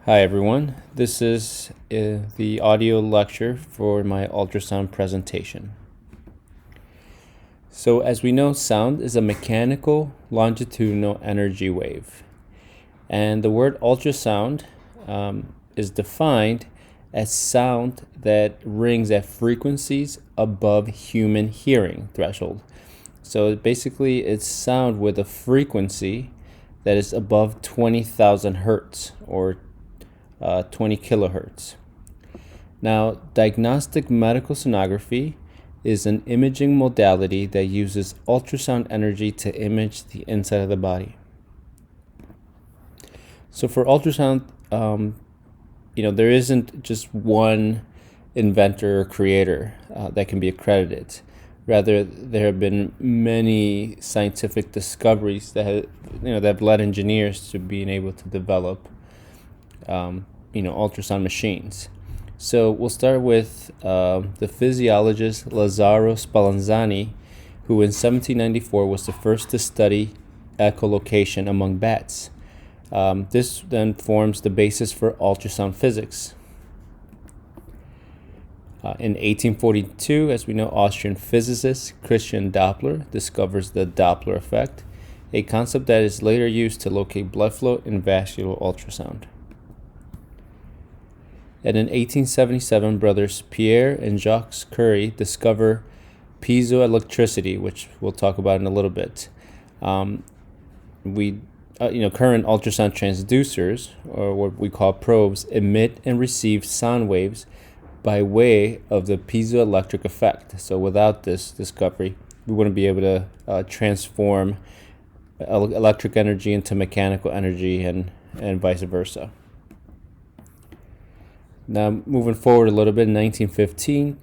Hi everyone, this is the audio lecture for my ultrasound presentation. So as we know, sound is a mechanical longitudinal energy wave. And the word ultrasound is defined as sound that rings at frequencies above human hearing threshold. So basically it's sound with a frequency that is above 20,000 hertz or 20 kilohertz. Now, diagnostic medical sonography is an imaging modality that uses ultrasound energy to image the inside of the body. So for ultrasound, there isn't just one inventor or creator that can be accredited. Rather, there have been many scientific discoveries that have led engineers to being able to develop ultrasound machines. So we'll start with the physiologist Lazzaro Spallanzani, who in 1794 was the first to study echolocation among bats. This then forms the basis for ultrasound physics. In 1842, as we know, Austrian physicist Christian Doppler discovers the Doppler effect, a concept that is later used to locate blood flow in vascular ultrasound. And in 1877, brothers Pierre and Jacques Curie discover piezoelectricity, which we'll talk about in a little bit. Current ultrasound transducers, or what we call probes, emit and receive sound waves by way of the piezoelectric effect. So without this discovery, we wouldn't be able to transform electric energy into mechanical energy and vice versa. Now, moving forward a little bit, in 1915,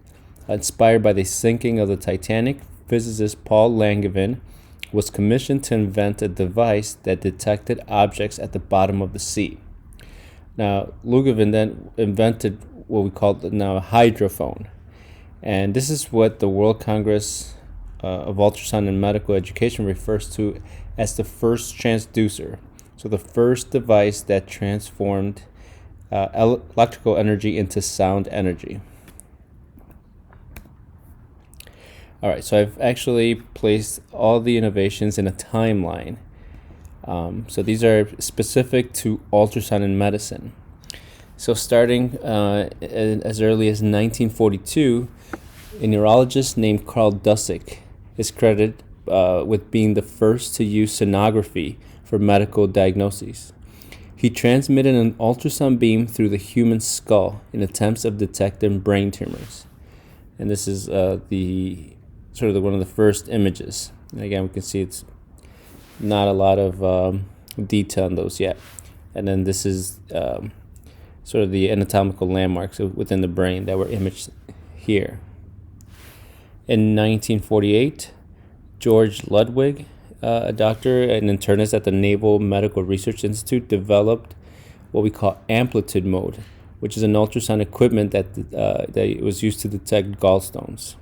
inspired by the sinking of the Titanic, physicist Paul Langevin was commissioned to invent a device that detected objects at the bottom of the sea. Now, Langevin then invented what we call now a hydrophone. And this is what the World Congress of Ultrasound and Medical Education refers to as the first transducer. So the first device that transformed electrical energy into sound energy. All right, so I've actually placed all the innovations in a timeline. So these are specific to ultrasound in medicine. So starting as early as 1942, a neurologist named Carl Dusek is credited with being the first to use sonography for medical diagnoses. He transmitted an ultrasound beam through the human skull in attempts of detecting brain tumors. And this is one of the first images. And again, we can see it's not a lot of detail on those yet. And then this is sort of the anatomical landmarks within the brain that were imaged here. In 1948, George Ludwig, a doctor and internist at the Naval Medical Research Institute, developed what we call amplitude mode, which is an ultrasound equipment that was used to detect gallstones.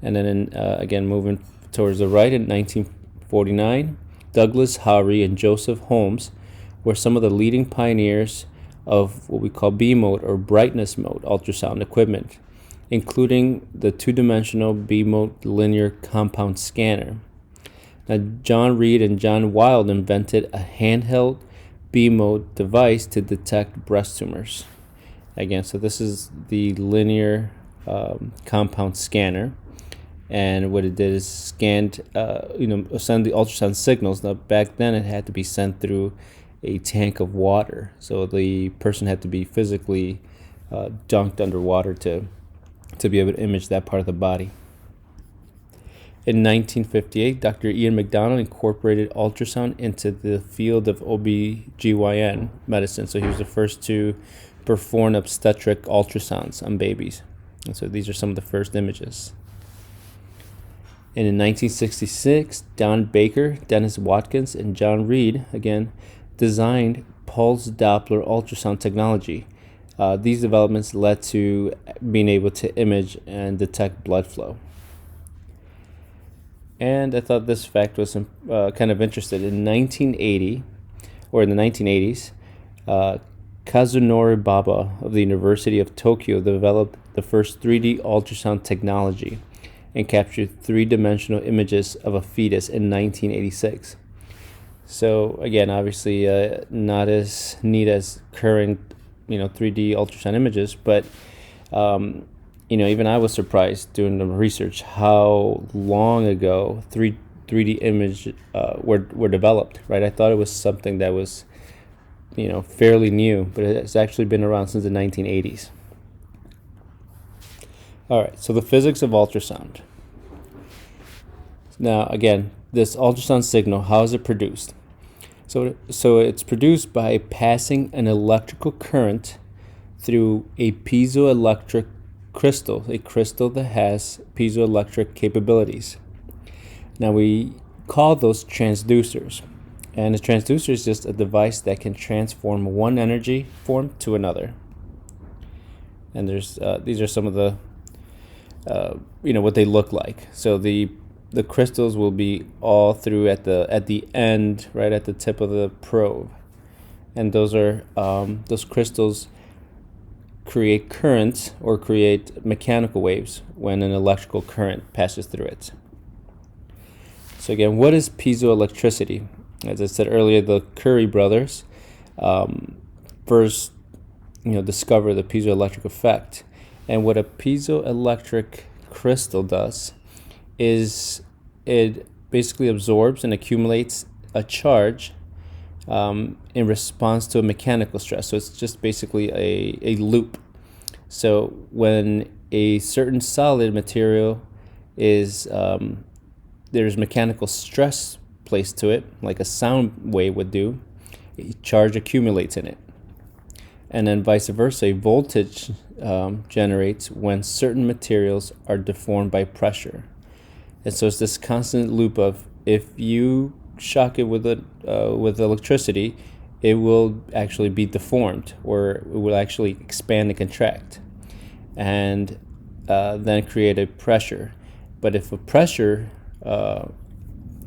And then, again, moving towards the right, in 1949, Douglas Howry and Joseph Holmes were some of the leading pioneers of what we call B mode or brightness mode ultrasound equipment, including the two-dimensional B-mode linear compound scanner. Now, John Reed and John Wild invented a handheld B-mode device to detect breast tumors. Again, so this is the linear compound scanner, and what it did is scanned, send the ultrasound signals. Now, back then it had to be sent through a tank of water, so the person had to be physically dunked underwater to be able to image that part of the body. In 1958, Dr. Ian McDonald incorporated ultrasound into the field of OB/GYN medicine. So he was the first to perform obstetric ultrasounds on babies. And so these are some of the first images. And in 1966, Don Baker, Dennis Watkins, and John Reed, again, designed pulse Doppler ultrasound technology. These developments led to being able to image and detect blood flow. And I thought this fact was kind of interesting. In 1980, or in the 1980s, Uh, Kazunori Baba of the University of Tokyo developed the first 3D ultrasound technology and captured three-dimensional images of a fetus in 1986. So again, obviously not as neat as current, 3D ultrasound images, but even I was surprised doing the research how long ago 3D image were developed. Right, I thought it was something that was fairly new, but it's actually been around since the 1980s. All right, so the physics of ultrasound. Now, again, this ultrasound signal, how is it produced? So it's produced by passing an electrical current through a piezoelectric crystal, a crystal that has piezoelectric capabilities. Now, we call those transducers. And a transducer is just a device that can transform one energy form to another. And these are some of the what they look like. So the crystals will be all through at the end, right at the tip of the probe, and those crystals create currents or create mechanical waves when an electrical current passes through it. So again, what is piezoelectricity? As I said earlier, the Curie brothers first discovered the piezoelectric effect. And what a piezoelectric crystal does is it basically absorbs and accumulates a charge in response to a mechanical stress. So it's just basically a loop. So when a certain solid material is there's mechanical stress placed to it, like a sound wave would do, a charge accumulates in it. And then vice versa, a voltage generates when certain materials are deformed by pressure. And so it's this constant loop of, if you shock it with electricity, it will actually be deformed, or it will actually expand and contract, and then create a pressure. But if a pressure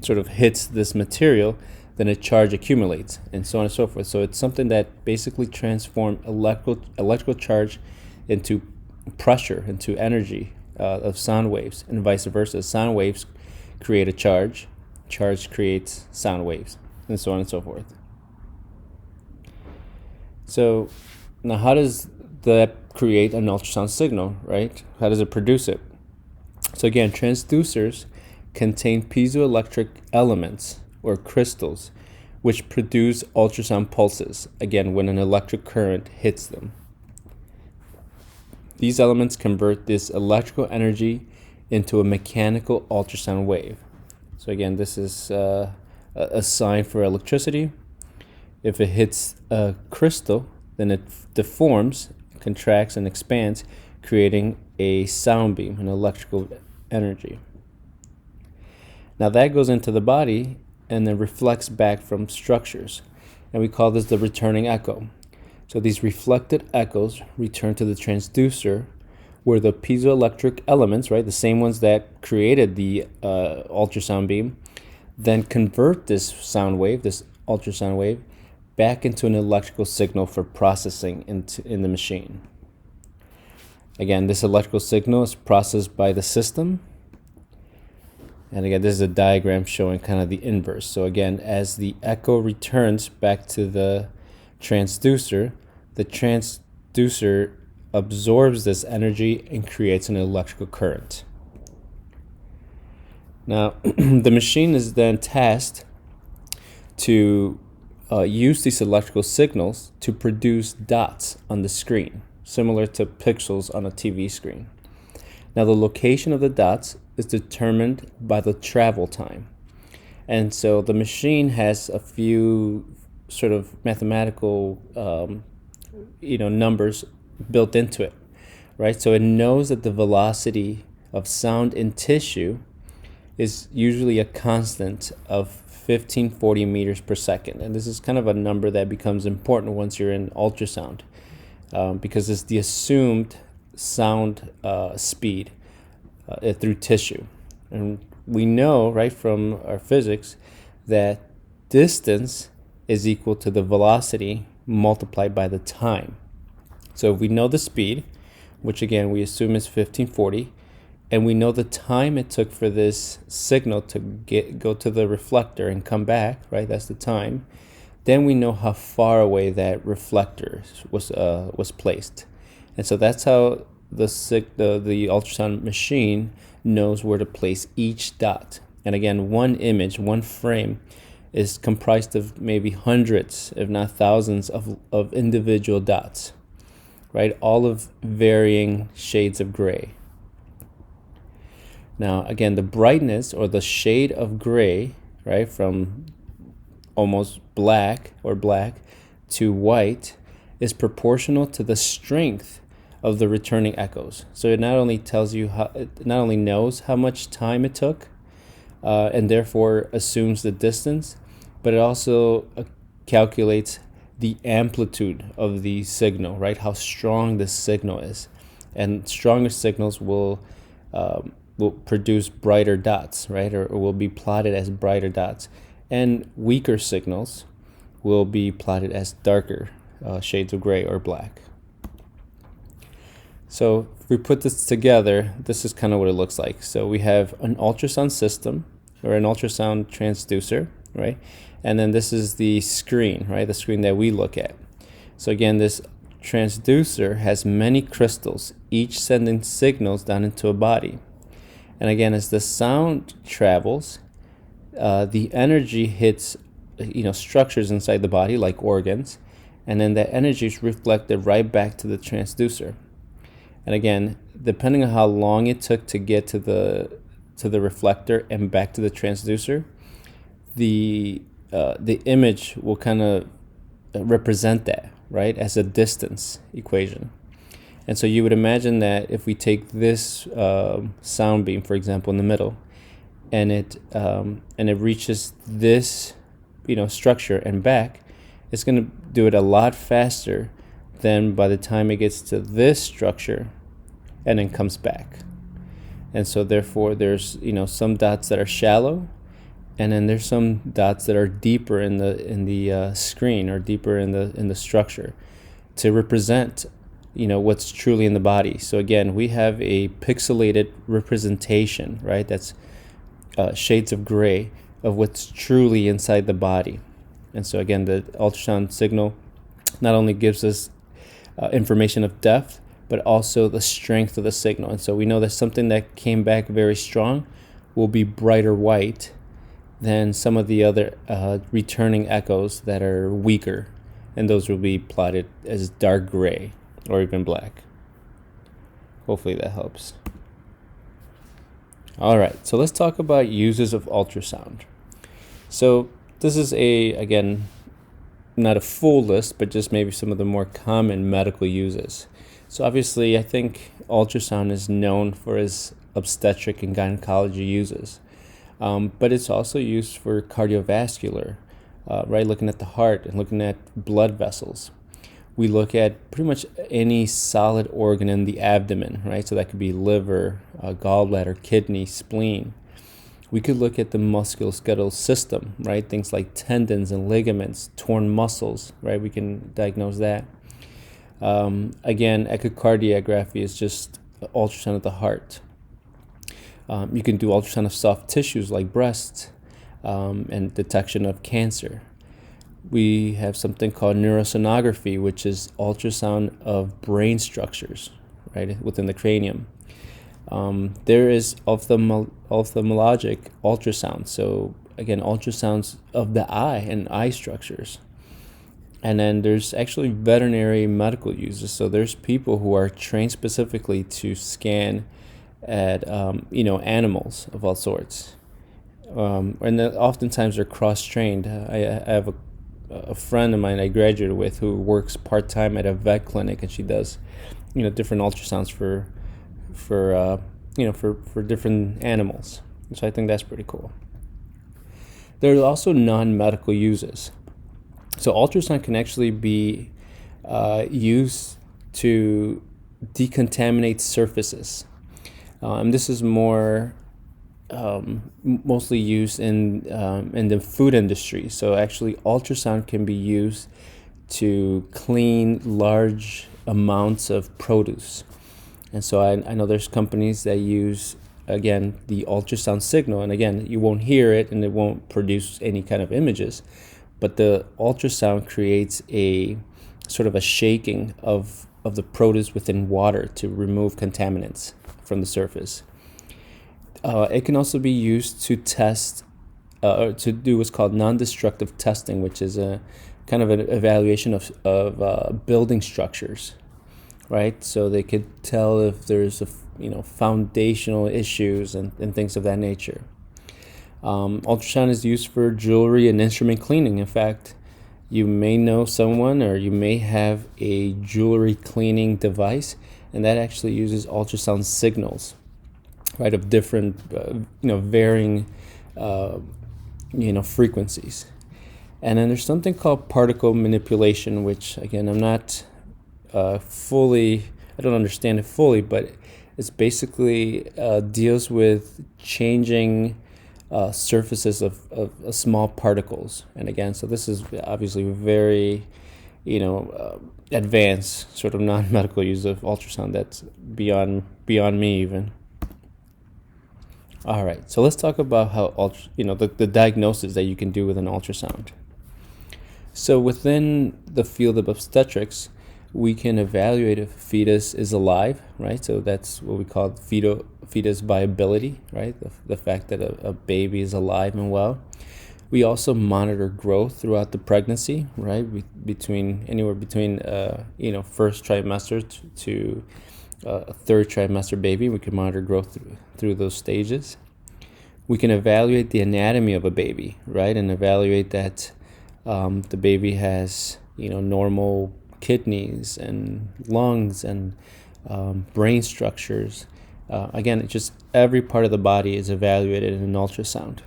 sort of hits this material, then a charge accumulates, and so on and so forth. So it's something that basically transforms electrical charge into pressure, into energy of sound waves, and vice versa. Sound waves create a charge creates sound waves, and so on and so forth. So now, how does that create an ultrasound signal, right? How does it produce it? So again, transducers contain piezoelectric elements or crystals which produce ultrasound pulses, again, when an electric current hits them. These elements convert this electrical energy into a mechanical ultrasound wave. So again, this is a sign for electricity. If it hits a crystal, then it deforms, contracts, and expands, creating a sound beam, an electrical energy. Now that goes into the body and then reflects back from structures, and we call this the returning echo. So these reflected echoes return to the transducer, where the piezoelectric elements, right, the same ones that created the ultrasound beam, then convert this sound wave, this ultrasound wave, back into an electrical signal for processing in the machine. Again, this electrical signal is processed by the system. And again, this is a diagram showing kind of the inverse. So again, as the echo returns back to the transducer absorbs this energy and creates an electrical current. Now, the machine is then tasked to use these electrical signals to produce dots on the screen, similar to pixels on a TV screen. Now, the location of the dots is determined by the travel time. And so the machine has a few sort of mathematical numbers built into it, right? So it knows that the velocity of sound in tissue is usually a constant of 1540 meters per second. And this is kind of a number that becomes important once you're in ultrasound, because it's the assumed sound speed through tissue. And we know, right, from our physics that distance is equal to the velocity multiplied by the time. So if we know the speed, which again we assume is 1540, and we know the time it took for this signal to go to the reflector and come back, right? That's the time. Then we know how far away that reflector was placed, and so that's how the ultrasound machine knows where to place each dot. And again, one image, one frame, is comprised of maybe hundreds, if not thousands, of individual dots, right? All of varying shades of gray. Now, again, the brightness or the shade of gray, right, from almost black to white is proportional to the strength of the returning echoes. So it not only knows how much time it took, and therefore assumes the distance, but it also calculates the amplitude of the signal, right? How strong the signal is, and stronger signals will produce brighter dots, right, or will be plotted as brighter dots, and weaker signals will be plotted as darker shades of gray or black. So if we put this together, this is kind of what it looks like. So we have an ultrasound system or an ultrasound transducer, right? And then this is the screen, right? The screen that we look at. So again, this transducer has many crystals, each sending signals down into a body. And again, as the sound travels, the energy hits, structures inside the body like organs, and then that energy is reflected right back to the transducer. And again, depending on how long it took to get to the reflector and back to the transducer, the image will kind of represent that, right, as a distance equation. And so you would imagine that if we take this sound beam, for example, in the middle, and it reaches this structure and back, it's going to do it a lot faster than by the time it gets to this structure and then comes back. And so therefore there's some dots that are shallow, and then there's some dots that are deeper in the screen or deeper in the structure to represent what's truly in the body. So again, we have a pixelated representation, right? That's shades of gray of what's truly inside the body. And so again, the ultrasound signal not only gives us information of depth, but also the strength of the signal. And so we know that something that came back very strong will be brighter white than some of the other returning echoes that are weaker, and those will be plotted as dark gray or even black. Hopefully that helps. All right, so let's talk about uses of ultrasound. So this is again, not a full list, but just maybe some of the more common medical uses. So obviously, I think ultrasound is known for its obstetric and gynecology uses, but it's also used for cardiovascular, right? Looking at the heart and looking at blood vessels. We look at pretty much any solid organ in the abdomen, right? So that could be liver, gallbladder, kidney, spleen. We could look at the musculoskeletal system, right? Things like tendons and ligaments, torn muscles, right? We can diagnose that. Again, echocardiography is just ultrasound of the heart. You can do ultrasound of soft tissues like breasts, and detection of cancer. We have something called neurosonography, which is ultrasound of brain structures, right, within the cranium. There is ophthalmologic ultrasound, so again, ultrasounds of the eye and eye structures. And then there's actually veterinary medical uses. So there's people who are trained specifically to scan at animals of all sorts, and oftentimes they're cross-trained. I have a friend of mine I graduated with who works part-time at a vet clinic, and she does different ultrasounds for different animals. So I think that's pretty cool. There's also non-medical uses. So ultrasound can actually be used to decontaminate surfaces. This is mostly used in the food industry. So actually, ultrasound can be used to clean large amounts of produce. And so I know there's companies that use, again, the ultrasound signal. And again, you won't hear it and it won't produce any kind of images. But the ultrasound creates a sort of a shaking of the produce within water to remove contaminants from the surface. It can also be used to test, or to do what's called non-destructive testing, which is a kind of an evaluation of building structures, right? So they could tell if there's foundational issues and things of that nature. Ultrasound is used for jewelry and instrument cleaning. In fact, you may know someone, or you may have a jewelry cleaning device, and that actually uses ultrasound signals, right, of different, varying, frequencies. And then there's something called particle manipulation, which, again, I'm not I don't understand it fully, but it's basically deals with changing surfaces of small particles. And again, so this is obviously very, advanced sort of non-medical use of ultrasound that's beyond me even. All right, so let's talk about how the diagnosis that you can do with an ultrasound. So within the field of obstetrics, we can evaluate if a fetus is alive, right? So that's what we call fetus viability, right? The fact that a baby is alive and well. We also monitor growth throughout the pregnancy, right? Anywhere between first trimester to a third trimester baby. We can monitor growth through those stages. We can evaluate the anatomy of a baby, right? And evaluate that the baby has normal kidneys and lungs and brain structures. Again, just every part of the body is evaluated in an ultrasound.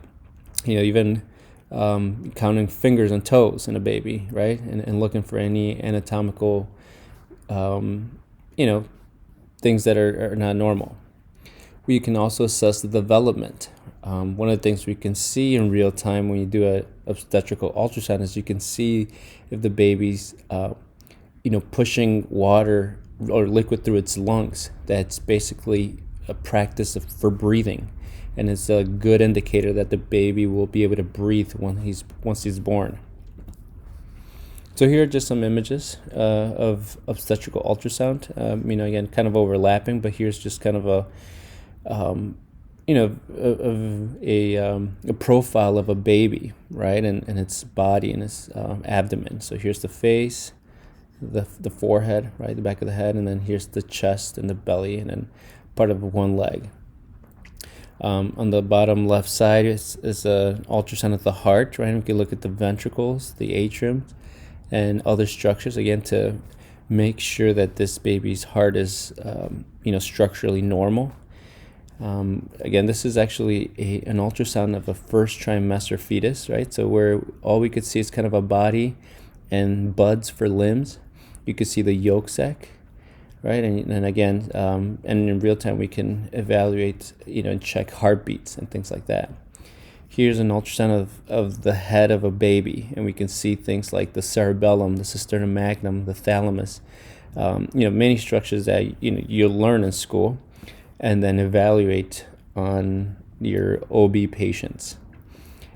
Even counting fingers and toes in a baby, right? And looking for any anatomical, things that are not normal. We can also assess the development. One of the things we can see in real time when you do an obstetrical ultrasound is you can see if the baby's pushing water or liquid through its lungs. That's basically a practice for breathing, and it's a good indicator that the baby will be able to breathe once he's born. So here are just some images of obstetrical ultrasound. Again, kind of overlapping, but here's just kind of a profile of a baby, right, and its body and its abdomen. So here's the face, the forehead, right, the back of the head, and then here's the chest and the belly, and then part of one leg. On the bottom left side is an ultrasound of the heart, right? We can look at the ventricles, the atrium, and other structures, again, to make sure that this baby's heart is structurally normal. Again, this is actually an ultrasound of a first trimester fetus, right? So where all we could see is kind of a body and buds for limbs. You could see the yolk sac, right? And again, and in real time we can evaluate, and check heartbeats and things like that. Here's an ultrasound of the head of a baby, and we can see things like the cerebellum, the cisternum magnum, the thalamus, many structures that you'll learn in school, and then evaluate on your OB patients.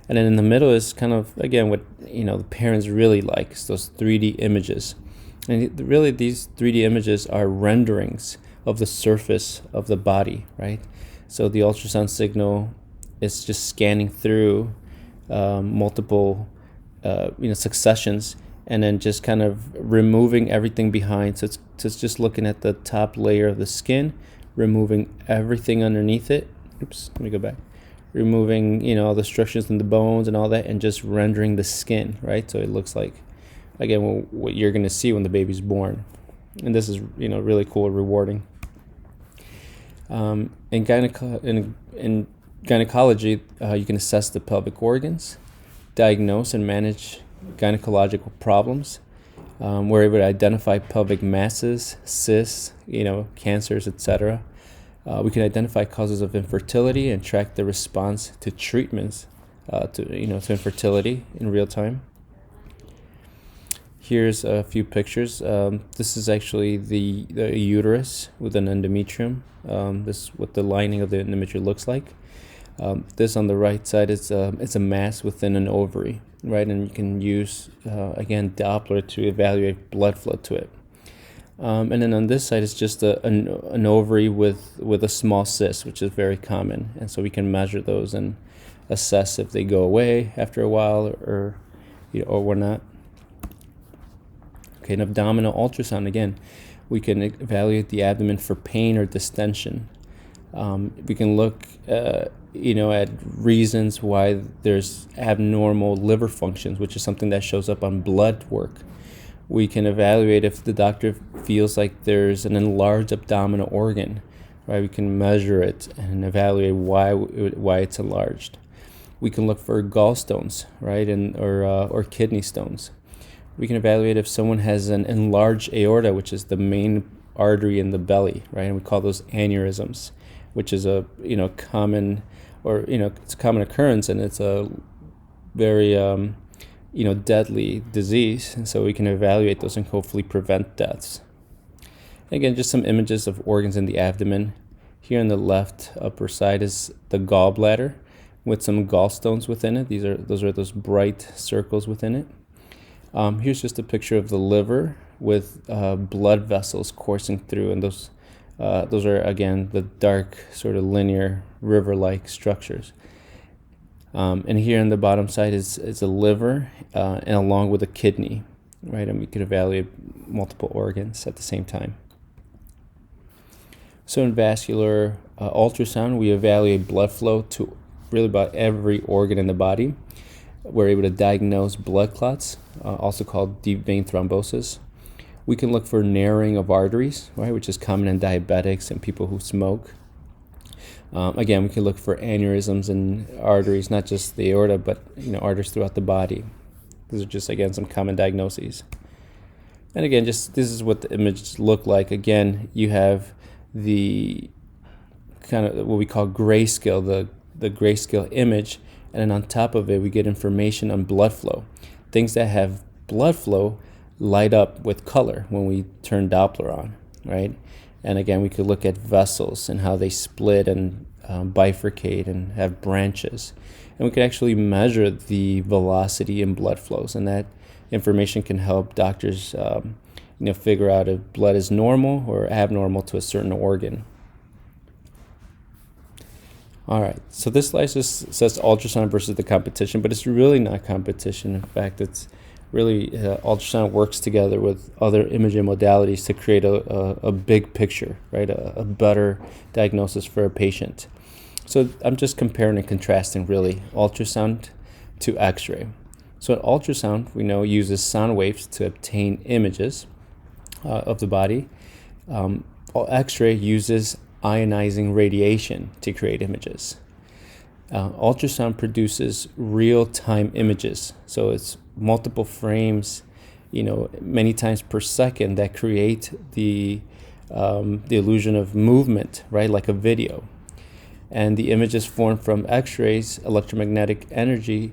And then in the middle is kind of, again, what the parents really like, is those 3D images. And really these 3D images are renderings of the surface of the body, right? So the ultrasound signal is just scanning through multiple successions, and then just kind of removing everything behind. So it's just looking at the top layer of the skin, removing everything underneath it. Oops, let me go back. Removing, all the structures in the bones and all that, and just rendering the skin, right? So it looks like, again, what you're going to see when the baby's born. And this is, really cool and rewarding. In gynecology, you can assess the pelvic organs, diagnose and manage gynecological problems. We're able to identify pelvic masses, cysts, cancers, etc. We can identify causes of infertility and track the response to treatments to infertility in real time. Here's a few pictures. This is actually the uterus with an endometrium. This is what the lining of the endometrium looks like. This on the right side is it's a mass within an ovary, right? And you can use again Doppler to evaluate blood flow to it. And then on this side is just an ovary with a small cyst, which is very common, and so we can measure those and assess if they go away after a while or not. Okay, an abdominal ultrasound, again, we can evaluate the abdomen for pain or distension. We can look, at reasons why there's abnormal liver functions, which is something that shows up on blood work. We can evaluate if the doctor feels like there's an enlarged abdominal organ, right? We can measure it and evaluate why it's enlarged. We can look for gallstones, right, or kidney stones. We can evaluate if someone has an enlarged aorta, which is the main artery in the belly, right? And we call those aneurysms, which is a common, it's a common occurrence, and it's a very deadly disease. And so we can evaluate those and hopefully prevent deaths. Again, just some images of organs in the abdomen. Here on the left upper side is the gallbladder with some gallstones within it. Those are those bright circles within it. Here's just a picture of the liver with blood vessels coursing through, and those are, again, the dark sort of linear river-like structures. And here on the bottom side is a liver and along with a kidney, right? And we can evaluate multiple organs at the same time. So in vascular ultrasound, we evaluate blood flow to really about every organ in the body. We're able to diagnose blood clots, also called deep vein thrombosis. We can look for narrowing of arteries, right, which is common in diabetics and people who smoke. Again, we can look for aneurysms in arteries, not just the aorta, but arteries throughout the body. These are just, again, some common diagnoses. And again, this is what the images look like. Again, you have the kind of what we call grayscale, the grayscale image, and then on top of it, we get information on blood flow. Things that have blood flow light up with color when we turn Doppler on, right? And again, we could look at vessels and how they split and bifurcate and have branches. And we could actually measure the velocity in blood flows, and that information can help doctors figure out if blood is normal or abnormal to a certain organ. All right, so this slide just says ultrasound versus the competition, but it's really not competition. In fact, it's really ultrasound works together with other imaging modalities to create a big picture, right? A better diagnosis for a patient. So I'm just comparing and contrasting really ultrasound to X-ray. So an ultrasound, we know, uses sound waves to obtain images of the body. X-ray uses ionizing radiation to create images. Ultrasound produces real-time images, so it's multiple frames, many times per second, that create the illusion of movement, right, like a video. And the images formed from X-rays, electromagnetic energy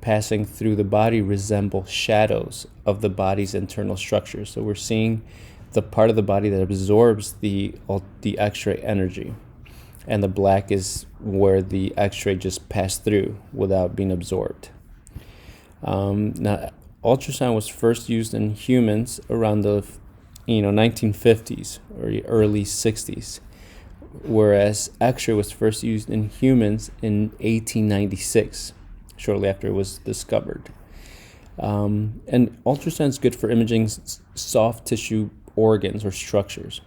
passing through the body, resemble shadows of the body's internal structures. So we're seeing the part of the body that absorbs the X-ray energy, and the black is where the X-ray just passed through without being absorbed. Now, ultrasound was first used in humans around the 1950s or early 60s, whereas X-ray was first used in humans in 1896, shortly after it was discovered. And ultrasound is good for imaging soft tissue organs or structures,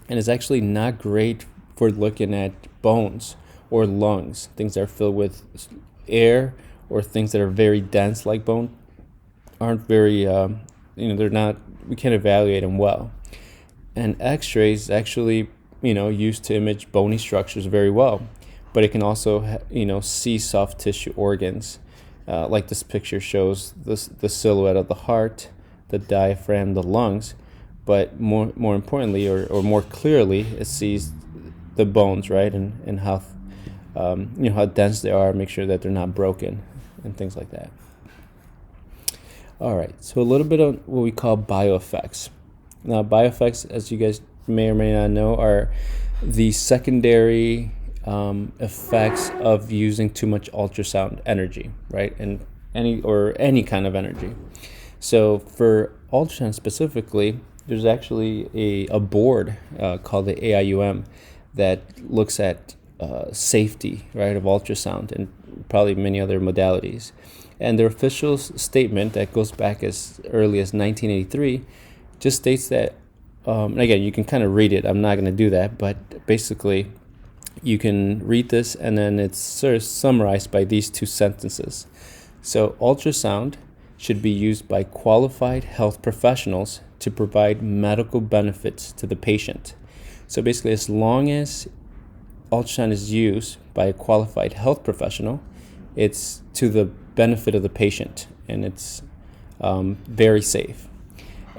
and it's actually not great for looking at bones or lungs, things that are filled with air, or things that are very dense like bone aren't very they're not, we can't evaluate them well. And X-rays actually used to image bony structures very well, but it can also see soft tissue organs, like this picture shows the silhouette of the heart, the diaphragm, the lungs. But more importantly, or more clearly, it sees the bones, right, and how how dense they are. Make sure that they're not broken, and things like that. All right, so a little bit on what we call bioeffects. Now, bioeffects, as you guys may or may not know, are the secondary effects of using too much ultrasound energy, right? And any kind of energy. So for ultrasound specifically, there's actually a board called the AIUM that looks at safety, right, of ultrasound and probably many other modalities. And their official statement that goes back as early as 1983 just states that, and again, you can kind of read it. I'm not going to do that, but basically, you can read this, and then it's sort of summarized by these two sentences. So, ultrasound should be used by qualified health professionals to provide medical benefits to the patient. So, basically, as long as ultrasound is used by a qualified health professional, it's to the benefit of the patient, and it's very safe.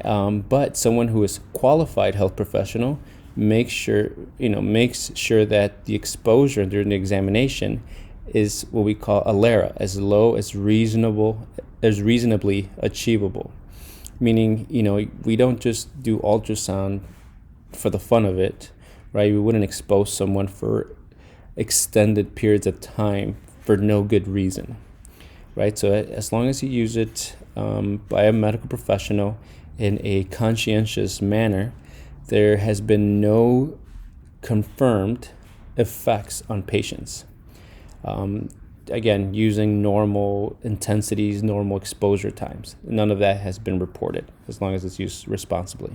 But someone who is qualified health professional makes sure that the exposure during the examination is what we call a LARA, as low as reasonably achievable. Meaning, we don't just do ultrasound for the fun of it, right? We wouldn't expose someone for extended periods of time for no good reason, right? So as long as you use it by a medical professional in a conscientious manner, there has been no confirmed effects on patients. Again, using normal intensities, normal exposure times. None of that has been reported as long as it's used responsibly.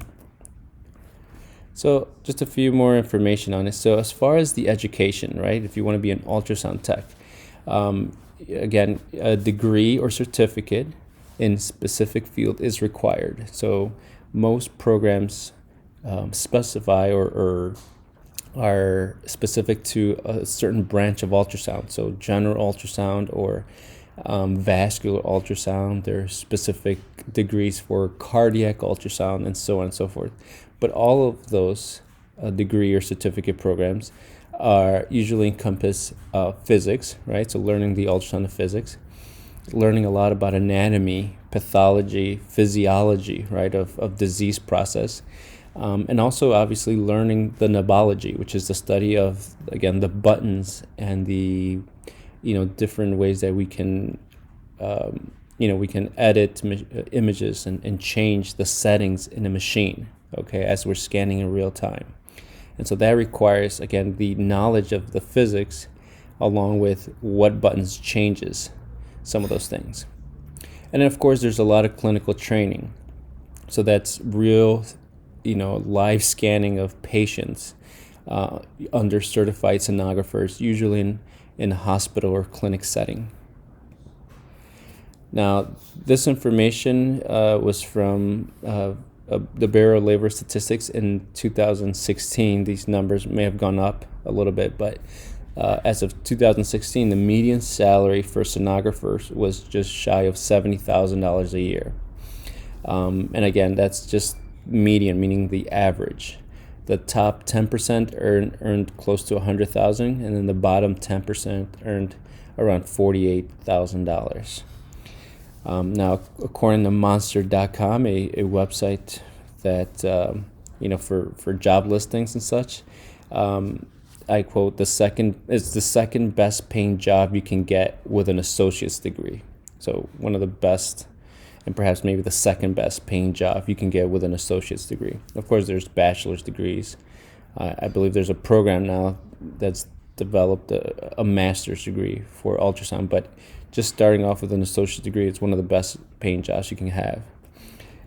So just a few more information on it. So as far as the education, right, if you want to be an ultrasound tech, again, a degree or certificate in specific field is required. So most programs specify or are specific to a certain branch of ultrasound. So general ultrasound or vascular ultrasound. There are specific degrees for cardiac ultrasound and so on and so forth. But all of those degree or certificate programs are usually encompass physics, right? So learning the ultrasound of physics, learning a lot about anatomy, pathology, physiology, right, of disease process. And also obviously learning the knobology, which is the study of, again, the buttons and the, different ways that we can, we can edit images and change the settings in a machine, okay, as we're scanning in real time. And so that requires, again, the knowledge of the physics along with what buttons changes some of those things. And then, of course, there's a lot of clinical training. So that's real, live scanning of patients under certified sonographers, usually in a hospital or clinic setting. Now, this information was from the Bureau of Labor Statistics in 2016. These numbers may have gone up a little bit, but as of 2016, the median salary for sonographers was just shy of $70,000 a year. And again, that's just median, meaning the average. The top 10% earned close to $100,000, and then the bottom 10% earned around $48,000. Now, according to Monster.com, a website that for job listings and such, I quote, it's the second best paying job you can get with an associate's degree. So one of the best, and perhaps maybe the second best paying job you can get with an associate's degree. Of course, there's bachelor's degrees. I believe there's a program now that's developed a master's degree for ultrasound, but just starting off with an associate's degree, it's one of the best paying jobs you can have.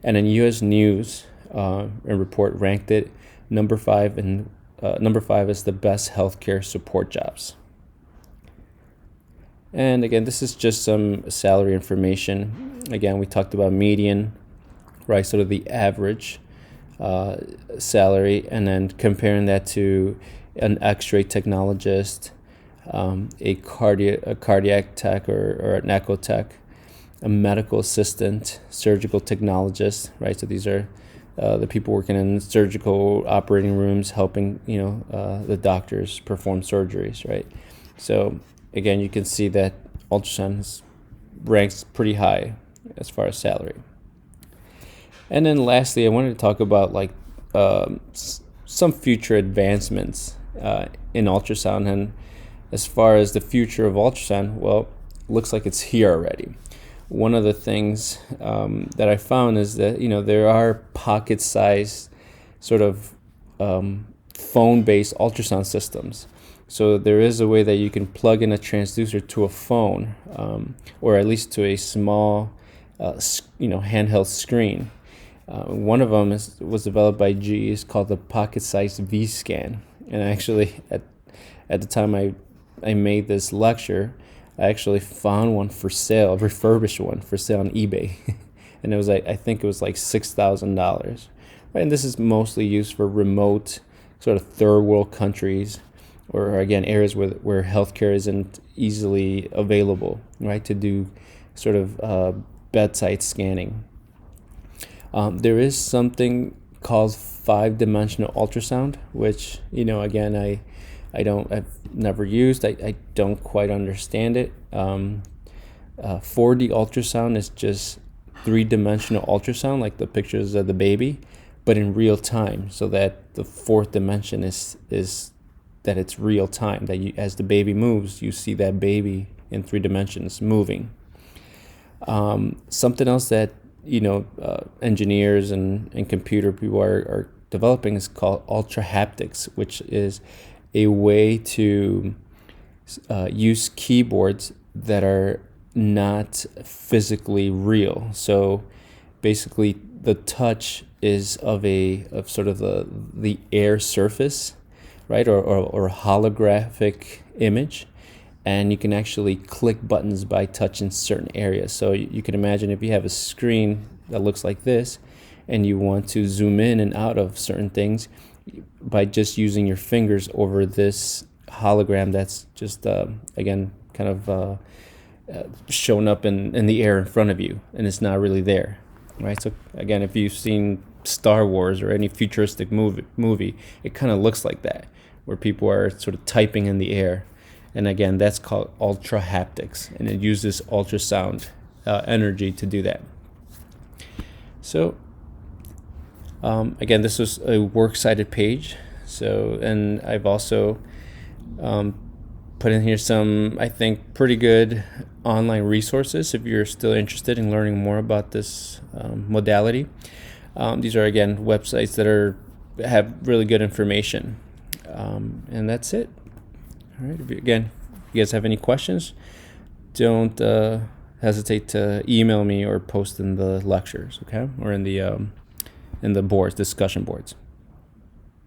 And then U.S. News and Report ranked it number 5 as the best healthcare support jobs. And again, this is just some salary information. Again, we talked about median, right? Sort of the average salary, and then comparing that to an X-ray technologist, a cardiac tech or an echo tech, a medical assistant, surgical technologist, right? So these are the people working in surgical operating rooms, helping the doctors perform surgeries, right? So again, you can see that ultrasound ranks pretty high as far as salary. And then lastly, I wanted to talk about like some future advancements in ultrasound. And as far as the future of ultrasound, well, looks like it's here already. One of the things that I found is that there are pocket-sized sort of phone-based ultrasound systems. So there is a way that you can plug in a transducer to a phone, or at least to a small, handheld screen. One of them was developed by GE. It's called the pocket-sized V-scan. And actually, at the time I made this lecture, I actually found one for sale, a refurbished one for sale on eBay, and it was I think it was like $6,000. Right? And this is mostly used for remote, sort of third world countries, or again areas where healthcare isn't easily available, right? To do sort of bedside scanning. There is something called 5-dimensional ultrasound, which again I've never used. I don't quite understand it. 4D ultrasound is just 3-dimensional ultrasound, like the pictures of the baby, but in real time, so that the fourth dimension is that it's real time, that as the baby moves, you see that baby in 3 dimensions moving. Something else that engineers and computer people are developing is called ultra haptics, which is a way to use keyboards that are not physically real. So basically, the touch is of sort of the air surface, right, or a holographic image, and you can actually click buttons by touching certain areas. So you can imagine if you have a screen that looks like this, and you want to zoom in and out of certain things by just using your fingers over this hologram that's just again kind of shown up in the air in front of you, and it's not really there, right? So again, if you've seen Star Wars or any futuristic movie, it kind of looks like that, where people are sort of typing in the air. And again, that's called ultra haptics, and it uses ultrasound energy to do that. So again, this was a works cited page. So, and I've also put in here some, I think, pretty good online resources if you're still interested in learning more about this modality. These are, again, websites that have really good information. And that's it. All right. If you guys have any questions, don't hesitate to email me or post in the lectures, okay, or in the boards, discussion boards.